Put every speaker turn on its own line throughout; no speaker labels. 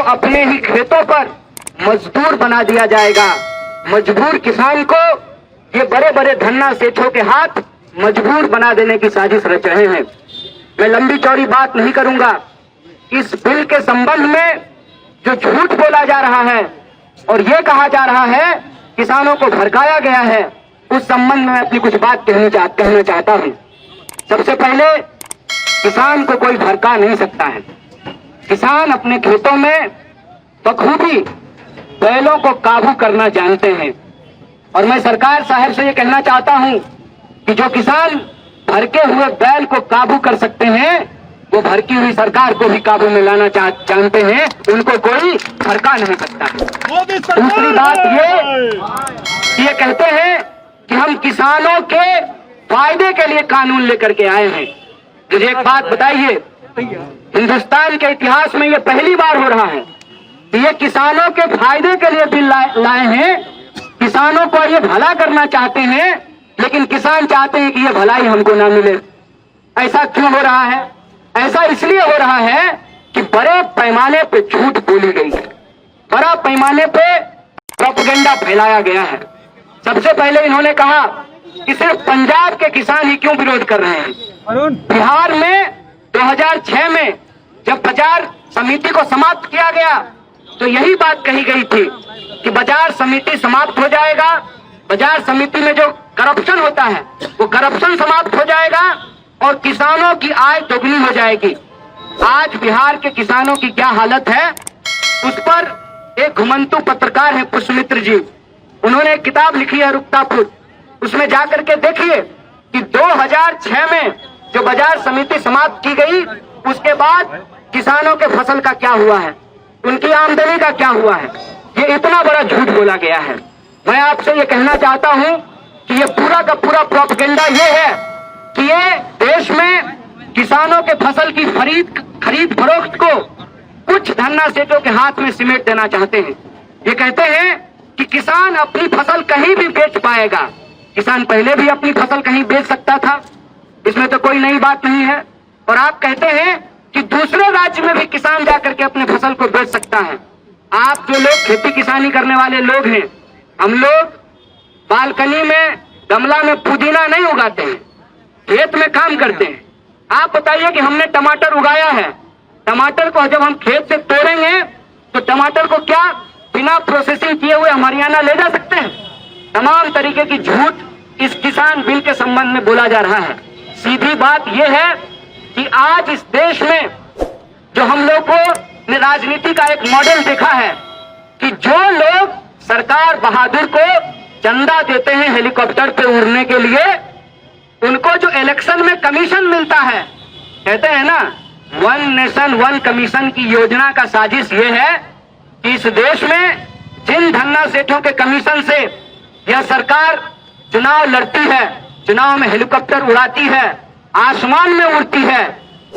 अपने ही खेतों पर मजदूर बना दिया जाएगा। मजबूर किसान को ये बड़े बड़े धन्ना सेठों के हाथ मजबूर बना देने की साजिश रच रहे हैं। मैं लंबी चौड़ी बात नहीं करूंगा। इस बिल के संबंध में जो झूठ बोला जा रहा है और ये कहा जा रहा है किसानों को भड़काया गया है, उस संबंध में अपनी कुछ बात कहना चाहता हूं। सबसे पहले, किसान को कोई भड़का नहीं सकता है। किसान अपने खेतों में बखूबी बैलों को काबू करना जानते हैं। और मैं सरकार साहब से ये कहना चाहता हूं कि जो किसान भड़के हुए बैल को काबू कर सकते हैं, वो भड़की हुई सरकार को भी काबू में लाना जानते हैं। उनको कोई भड़का नहीं सकता। दूसरी बात ये कहते हैं कि हम किसानों के फायदे के लिए कानून लेकर के आए हैं। मुझे एक बात बताइए, हिंदुस्तान के इतिहास में ये पहली बार हो रहा है कि ये किसानों के फायदे के लिए बिल लाए हैं। किसानों को ये भला करना चाहते हैं, लेकिन किसान चाहते हैं कि ये भलाई हमको ना मिले। ऐसा क्यों हो रहा है? ऐसा इसलिए हो रहा है कि बड़े पैमाने पे झूठ बोली गई है, बड़ा पैमाने पे प्रोपेगेंडा फैलाया गया है। सबसे पहले इन्होंने कहा कि सिर्फ पंजाब के किसान ही क्यों विरोध कर रहे हैं। बिहार में 2006 में जब बाजार समिति को समाप्त किया गया तो यही बात कही गई थी कि बाजार समिति समाप्त हो जाएगा, बाजार समिति में जो करप्शन होता है वो करप्शन समाप्त हो जाएगा और किसानों की आय दोगुनी हो जाएगी। आज बिहार के किसानों की क्या हालत है, उस पर एक घुमंतु पत्रकार है पुष्पमित्र जी, उन्होंने एक किताब लिखी है रुकतापुर। उसमें जाकर के देखिए कि 2006 में जो बाजार समिति समाप्त की गई, उसके बाद किसानों के फसल का क्या हुआ है, उनकी आमदनी का क्या हुआ है। ये इतना बड़ा झूठ बोला गया है। मैं आपसे ये कहना चाहता हूं कि ये पूरा का पूरा प्रोपेगेंडा ये है कि ये देश में किसानों के फसल की खरीद फरोख्त को कुछ धन्ना सेठों के हाथ में सिमेट देना चाहते हैं। ये कहते हैं कि किसान अपनी फसल कहीं भी बेच पाएगा। किसान पहले भी अपनी फसल कहीं बेच सकता था, इसमें तो कोई नई बात नहीं है। और आप कहते हैं कि दूसरे राज्य में भी किसान जाकर के अपने फसल को बेच सकता है। आप जो लोग खेती किसानी करने वाले लोग हैं, हम लोग बालकनी में गमला में पुदीना नहीं उगाते हैं, खेत में काम करते हैं। आप बताइए कि हमने टमाटर उगाया है, टमाटर को जब हम खेत से तोड़ेंगे तो टमाटर को क्या बिना प्रोसेसिंग किए हुए हम हरियाणा ले जा सकते हैं? तमाम तरीके की झूठ इस किसान बिल के संबंध में बोला जा रहा है। सीधी बात यह है कि आज इस देश में जो हम लोग को राजनीति का एक मॉडल देखा है कि जो लोग सरकार बहादुर को चंदा देते हैं हेलीकॉप्टर पे उड़ने के लिए, उनको जो इलेक्शन में कमीशन मिलता है, कहते हैं ना वन नेशन वन कमीशन की योजना का साजिश ये है कि इस देश में जिन धन्ना सेठों के कमीशन से यह सरकार चुनाव लड़ती है, चुनाव में हेलीकॉप्टर उड़ाती है, आसमान में उड़ती है,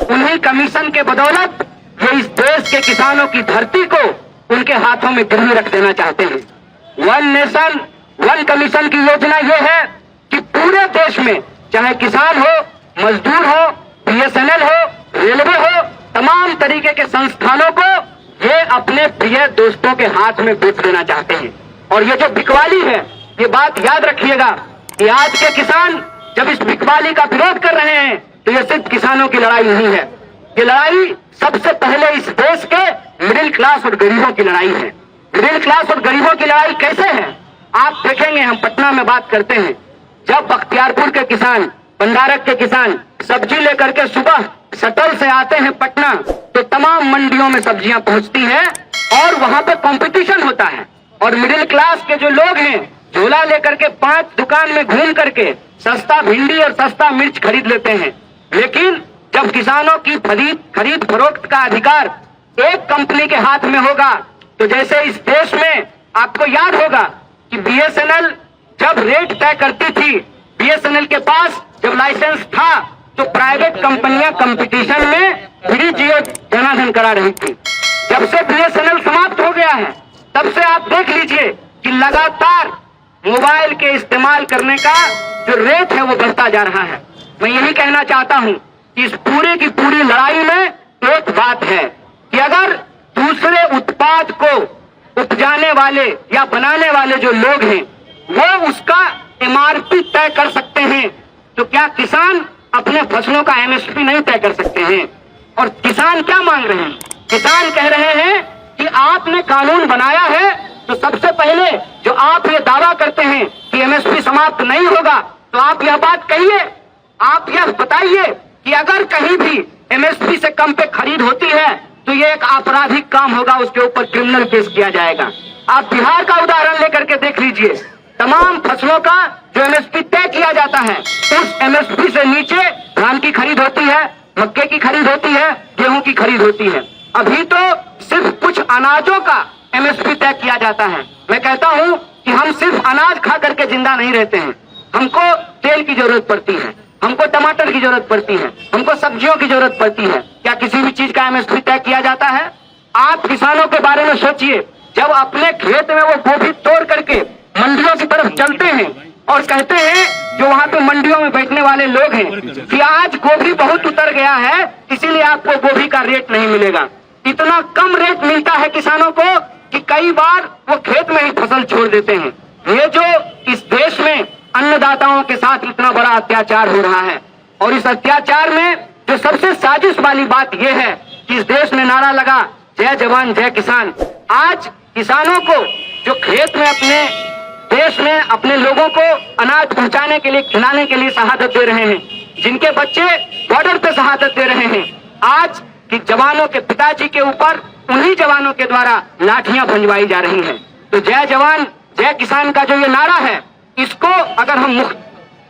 उन्हीं कमीशन के बदौलत ये इस देश के किसानों की धरती को उनके हाथों में गिरवी रख देना चाहते हैं। वन नेशन वन कमीशन की योजना ये है कि पूरे देश में चाहे किसान हो, मजदूर हो, बीएसएनएल हो, रेलवे हो, तमाम तरीके के संस्थानों को ये अपने प्रिय दोस्तों के हाथ में बेच देना चाहते हैं। और ये जो बिकवाली है, ये बात याद रखिएगा कि आज के किसान जब इस बिकवाली का विरोध कर रहे हैं तो ये सिर्फ किसानों की लड़ाई नहीं है, ये लड़ाई सबसे पहले इस देश के मिडिल क्लास और गरीबों की लड़ाई है। मिडिल क्लास और गरीबों की लड़ाई कैसे है आप देखेंगे। हम पटना में बात करते हैं, जब बख्तियारपुर के किसान, पंडारक के किसान सब्जी लेकर के सुबह शटल से आते हैं पटना, तो तमाम मंडियों में सब्जियां पहुंचती हैं और वहां पे कंपटीशन होता है। और मिडिल क्लास के जो लोग हैं झोला लेकर के 5 दुकान में घूम करके सस्ता भिंडी और सस्ता मिर्च खरीद लेते हैं। लेकिन जब किसानों की खरीद फरोख्त का अधिकार एक कंपनी के हाथ में होगा, तो जैसे इस देश में आपको याद होगा कि बीएसएनएल जब रेट तय करती थी, बीएसएनएल के पास जब लाइसेंस था तो प्राइवेट कंपनियां कंपटीशन में फ्री जियो जनार्दन करा रही थी। जब से बीएसएनएल समाप्त हो गया है, तब से आप देख लीजिए कि लगातार मोबाइल के इस्तेमाल करने का जो रेट है वो बढ़ता जा रहा है। मैं यही कहना चाहता हूं कि इस पूरी की पूरी लड़ाई में एक बात है कि अगर दूसरे उत्पाद को उपजाने वाले या बनाने वाले जो लोग हैं वो उसका एमआरपी तय कर सकते हैं, तो क्या किसान अपने फसलों का एमएसपी नहीं तय कर सकते हैं? और किसान क्या मांग रहे हैं? किसान कह रहे हैं कि आपने कानून बनाया है तो सबसे पहले जो आप ये दावा करते हैं कि एमएसपी समाप्त नहीं होगा, तो आप यह बात कहिए, आप यह बताइए कि अगर कहीं भी एमएसपी से कम पे खरीद होती है तो ये एक आपराधिक काम होगा, उसके ऊपर क्रिमिनल केस किया जाएगा। आप बिहार का उदाहरण लेकर के देख लीजिए, तमाम फसलों का जो एमएसपी तय किया जाता है उस एमएसपी से नीचे धान की खरीद होती है, मक्के की खरीद होती है, गेहूं की खरीद होती है। अभी तो सिर्फ कुछ अनाजों का एमएसपी तय किया जाता है। मैं कहता हूं कि हम सिर्फ अनाज खा करके जिंदा नहीं रहते हैं, हमको तेल की जरूरत पड़ती है, हमको टमाटर की जरूरत पड़ती है, हमको सब्जियों की जरूरत पड़ती है। क्या किसी भी चीज का एमएसपी तय किया जाता है? आप किसानों के बारे में सोचिए, जब अपने खेत में वो गोभी तोड़ करके मंडियों की तरफ चलते हैं और कहते हैं जो वहाँ पे मंडियों में बैठने वाले लोग हैं कि आज गोभी बहुत उतर गया है, इसीलिए आपको गोभी का रेट नहीं मिलेगा। इतना कम रेट मिलता है किसानों को कि कई बार वो खेत में ही फसल छोड़ देते हैं। ये जो इस देश में अन्नदाताओं के साथ इतना बड़ा अत्याचार हो रहा है, और इस अत्याचार में जो सबसे साजिश वाली बात यह है कि इस देश में नारा लगा जय जवान जय किसान। आज किसानों को जो खेत में अपने देश में अपने लोगों को अनाज पहुंचाने के लिए, खिलाने के लिए शहादत दे रहे हैं, जिनके बच्चे बॉर्डर पे शहादत दे रहे हैं, आज कि जवानों के पिताजी के ऊपर उन्हीं जवानों के द्वारा लाठियां भंजवाई जा रही हैं। तो जय जवान जय किसान का जो ये नारा है, इसको अगर हम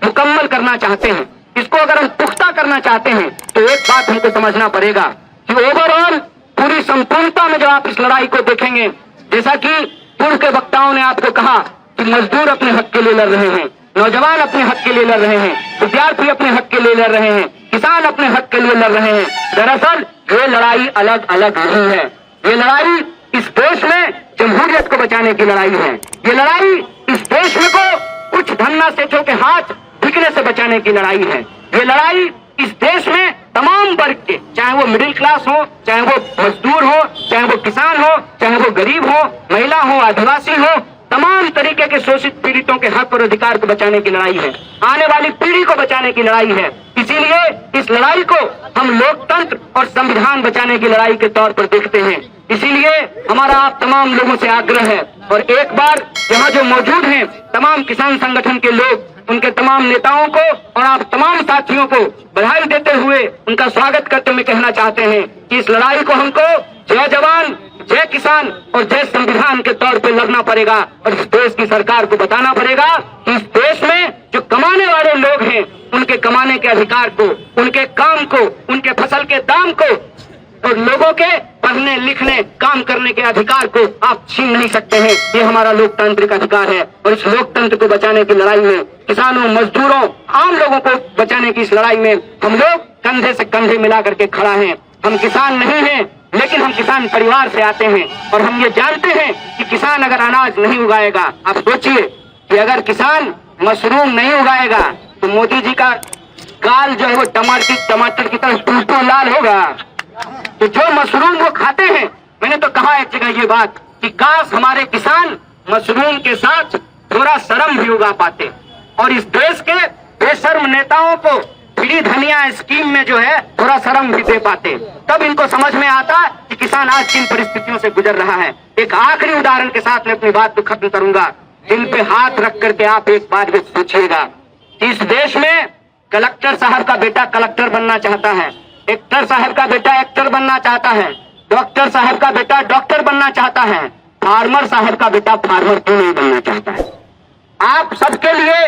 मुकम्मल करना चाहते हैं, इसको अगर हम पुख्ता करना चाहते हैं, तो एक बात हमको समझना पड़ेगा कि ओवरऑल पूरी संपूर्णता में जो आप इस लड़ाई को देखेंगे, जैसा कि पूर्व के वक्ताओं ने आपको कहा कि मजदूर अपने हक के लिए लड़ रहे हैं, नौजवान अपने हक के लिए लड़ रहे हैं, विद्यार्थी अपने हक के लिए लड़ रहे हैं, किसान अपने हक के लिए लड़ रहे हैं। दरअसल ये लड़ाई अलग अलग नहीं है, ये लड़ाई इस देश में जमहूरियत को बचाने की लड़ाई है। ये लड़ाई इस देश में को कुछ धन्ना सेठों के हाथ बिकने से बचाने की लड़ाई है। ये लड़ाई इस देश में तमाम वर्ग के, चाहे वो मिडिल क्लास हो, चाहे वो मजदूर हो, चाहे वो किसान हो, चाहे वो गरीब हो, महिला हो, आदिवासी हो, तमाम तरीके के शोषित पीड़ितों के हक और अधिकार को बचाने की लड़ाई है, आने वाली पीढ़ी को बचाने की लड़ाई है। इसीलिए इस लड़ाई को हम लोकतंत्र और संविधान बचाने की लड़ाई के तौर पर देखते हैं। इसीलिए हमारा आप तमाम लोगों से आग्रह है, और एक बार यहाँ जो मौजूद हैं तमाम किसान संगठन के लोग, उनके तमाम नेताओं को और आप तमाम साथियों को बधाई देते हुए उनका स्वागत करते हुए कहना चाहते हैं कि इस लड़ाई को हमको जय जवान जय किसान और जय संविधान के तौर पे लड़ना पड़ेगा, और इस देश की सरकार को बताना पड़ेगा कि इस देश में जो कमाने वाले लोग हैं उनके कमाने के अधिकार को, उनके काम को, उनके फसल के दाम को और लोगों के पढ़ने लिखने काम करने के अधिकार को आप छीन नहीं सकते हैं। ये हमारा लोकतांत्रिक अधिकार है, और इस लोकतंत्र को बचाने की लड़ाई में, किसानों, मजदूरों, आम लोगों को बचाने की इस लड़ाई में हम लोग कंधे से कंधे मिला करके खड़ा हैं। हम किसान नहीं हैं, लेकिन हम किसान परिवार से आते हैं, और हम ये जानते हैं कि किसान अगर अनाज नहीं उगाएगा, आप सोचिए कि अगर किसान मशरूम नहीं उगाएगा तो मोदी जी का गाल जो है वो टमाटर की तरह टूटू लाल होगा। तो जो मशरूम वो खाते हैं, मैंने तो कहा एक जगह ये बात कि काश हमारे किसान मशरूम के साथ थोड़ा शर्म भी उगा पाते, और इस देश के बेशर्म नेताओं को फ्री धनिया स्कीम में जो है थोड़ा शर्म भी दे पाते, तब इनको समझ में आता कि किसान आज किन परिस्थितियों से गुजर रहा है। एक आखिरी उदाहरण के साथ मैं अपनी बात को खत्म करूंगा। दिल पे हाथ रख करके आप एक बात भी सोचिएगा, इस देश में कलेक्टर साहब का बेटा कलेक्टर बनना चाहता है, एक्टर साहब का बेटा एक्टर बनना चाहता है, डॉक्टर साहब का बेटा डॉक्टर बनना चाहता है, फार्मर साहब का बेटा फार्मर क्यों नहीं बनना चाहता है? आप सबके लिए,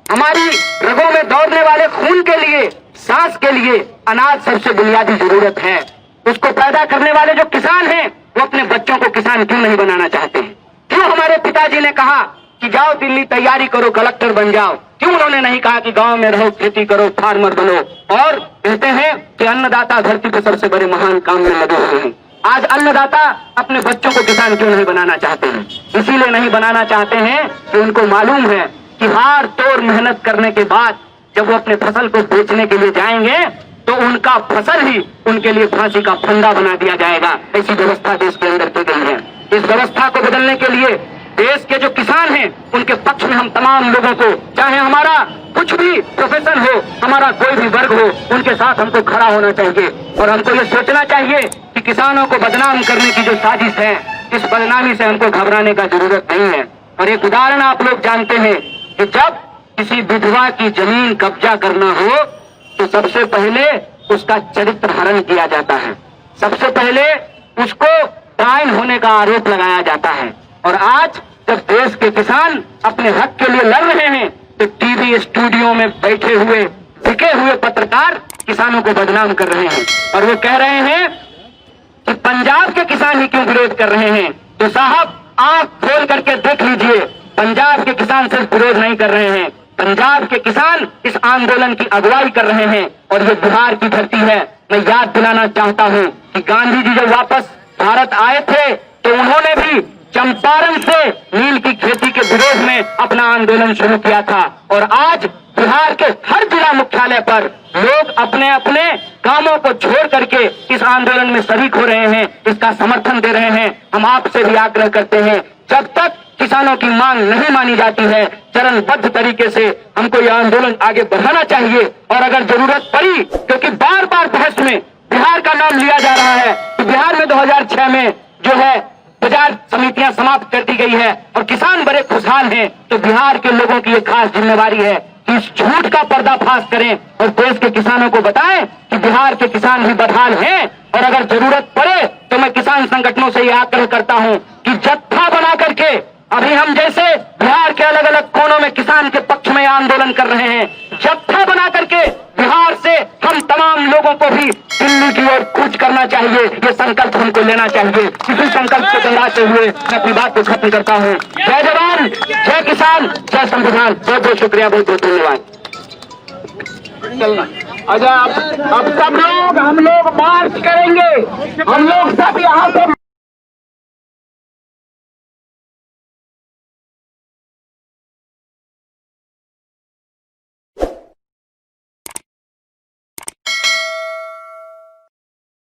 हमारी रगों में दौड़ने वाले खून के लिए, सांस के लिए अनाज सबसे बुनियादी जरूरत है। उसको पैदा करने वाले जो किसान हैं वो अपने बच्चों को किसान क्यों नहीं बनाना चाहते हैं? क्यों हमारे पिताजी ने कहा कि जाओ दिल्ली तैयारी करो, कलेक्टर बन जाओ? क्यों उन्होंने नहीं कहा कि गांव में रहो, खेती करो, फार्मर बनो? और कहते हैं कि अन्नदाता धरती पर सबसे बड़े महान काम में लगे हुए हैं। आज अन्नदाता अपने बच्चों को किसान क्यों नहीं बनाना चाहते हैं? इसीलिए नहीं बनाना चाहते हैं कि उनको मालूम है कि हार तोड़ मेहनत करने के बाद जब वो अपने फसल को बेचने के लिए जाएंगे तो उनका फसल ही उनके लिए फांसी का फंदा बना दिया जाएगा। ऐसी व्यवस्था देश के अंदर की गई है। इस व्यवस्था को बदलने के लिए देश के जो किसान हैं उनके पक्ष में हम तमाम लोगों को, चाहे हमारा कुछ भी प्रोफेशन हो, हमारा कोई भी वर्ग हो, उनके साथ हमको खड़ा होना चाहिए और हमको ये सोचना चाहिए कि किसानों को बदनाम करने की जो साजिश है, इस बदनामी से हमको घबराने का जरूरत नहीं है। और एक उदाहरण आप लोग जानते हैं कि जब किसी विधवा की जमीन कब्जा करना हो तो सबसे पहले उसका चरित्र हरण किया जाता है, सबसे पहले उसको क्राइम होने का आरोप लगाया जाता है। और आज जब देश के किसान अपने हक के लिए लड़ रहे हैं तो टीवी स्टूडियो में बैठे हुए बिके हुए पत्रकार किसानों को बदनाम कर रहे हैं और वो कह रहे हैं कि पंजाब के किसान ही क्यों विरोध कर रहे हैं। तो साहब, आंख खोल करके देख लीजिए, पंजाब के किसान सिर्फ विरोध नहीं कर रहे हैं, पंजाब के किसान इस आंदोलन की अगुवाई कर रहे हैं और ये बिहार की धरती है। मैं याद दिलाना चाहता हूं कि गांधी जी जब वापस भारत आए थे तो उन्होंने भी चंपारण से नील की खेती के विरोध में अपना आंदोलन शुरू किया था और आज बिहार के हर जिला मुख्यालय पर लोग अपने अपने कामों को छोड़ करके इस आंदोलन में शरीक हो रहे हैं, इसका समर्थन दे रहे हैं। हम आपसे भी आग्रह करते हैं, जब तक किसानों की मांग नहीं मानी जाती है, चरणबद्ध तरीके से हमको यह आंदोलन आगे बढ़ाना चाहिए। और अगर जरूरत पड़ी, क्योंकि बार बार बहस में बिहार का नाम लिया जा रहा है, तो बिहार में 2006 में जो है बाजार समितियां समाप्त कर दी गई है और किसान बड़े खुशहाल हैं, तो बिहार के लोगों की ये खास जिम्मेवारी है कि इस झूठ का पर्दाफाश करें और देश के किसानों को बताएं कि बिहार के किसान भी बदहाल हैं। और अगर जरूरत पड़े तो मैं किसान संगठनों से यह आग्रह करता हूं कि जत्था बना करके, अभी हम जैसे बिहार के अलग अलग कोनों में किसान के पक्ष में आंदोलन कर रहे हैं, जत्था बना करके बिहार से हम तमाम लोगों को भी दिल्ली की ओर कूच करना चाहिए। ये संकल्प हमको लेना चाहिए। इसी संकल्प को दोहराते हुए मैं अपनी बात को खत्म करता हूँ। जय जवान, जय किसान, जय संविधान। बहुत बहुत शुक्रिया, बहुत बहुत धन्यवाद।
अच्छा, अब सब लोग हम लोग मार्च करेंगे, हम लोग सब यहाँ से